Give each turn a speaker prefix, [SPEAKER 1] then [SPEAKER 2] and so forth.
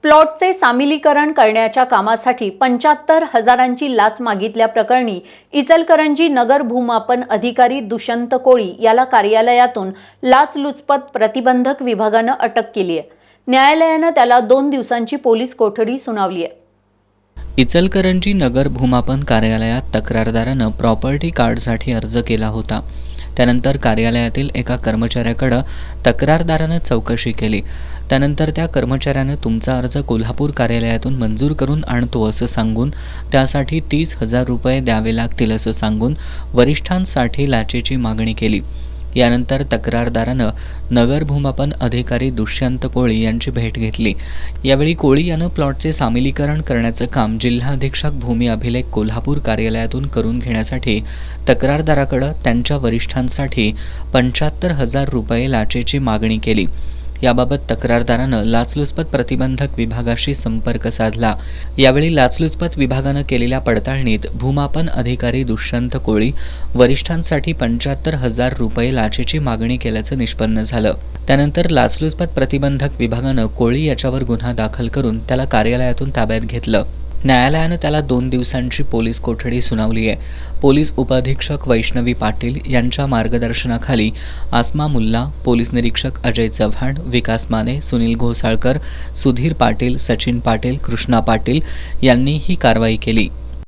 [SPEAKER 1] प्लॉटचे सामिलीकरण करण्याच्या कामासाठी 75,000ची लाच मागितल्याप्रकरणी इचलकरंजी नगर भूमापन अधिकारी दुष्यंत कोळी याला कार्यालयातून लाचलुचपत प्रतिबंधक विभागानं अटक केली आहे। न्यायालयानं त्याला 2 दिवसांची पोलीस कोठडी सुनावली आहे।
[SPEAKER 2] इचलकरंजी नगर भूमापन कार्यालयात तक्रारदारानं प्रॉपर्टी कार्डसाठी अर्ज केला होता। त्यानंतर कार्यालयातील एका कर्मचाऱ्याकडे तक्रारदारानं चौकशी केली। त्यानंतर त्या कर्मचाऱ्यानं तुमचा अर्ज कोल्हापूर कार्यालयातून मंजूर करून आणतो असं सांगून त्यासाठी 30,000 रुपये द्यावे लागतील असं सांगून वरिष्ठांसाठी लाचेची मागणी केली। यानंतर तक्रारदारानं नगर भूमापन अधिकारी दुष्यंत कोळी यांची भेट घेतली। यावेळी कोळी यानं प्लॉटचे सामिलीकरण करण्याचं काम जिल्हा अधीक्षक भूमी अभिलेख कोल्हापूर कार्यालयातून करून घेण्यासाठी तक्रारदाराकडे त्यांच्या वरिष्ठांसाठी 75,000 रुपये लाचेची मागणी केली। याबाबत तक्रारदारानं लाचलुचपत प्रतिबंधक विभागाशी संपर्क साधला। यावेळी लाचलुचपत विभागानं केलेल्या पडताळणीत भूमापन अधिकारी दुष्यंत कोळी वरिष्ठांसाठी 75,000 रुपये लाचेची मागणी केल्याचं निष्पन्न झालं। त्यानंतर लाचलुचपत प्रतिबंधक विभागानं कोळी याच्यावर गुन्हा दाखल करून त्याला कार्यालयातून ताब्यात घेतलं। न्यायालयानं त्याला 2 दिवसांची पोलीस कोठडी सुनावली आहे। पोलीस उपअधीक्षक वैष्णवी पाटील यांच्या मार्गदर्शनाखाली आसमा मुल्ला, पोलीस निरीक्षक अजय चव्हाण, विकास माने, सुनील घोसाळकर, सुधीर पाटील, सचिन पाटील, कृष्णा पाटील यांनी ही कारवाई केली।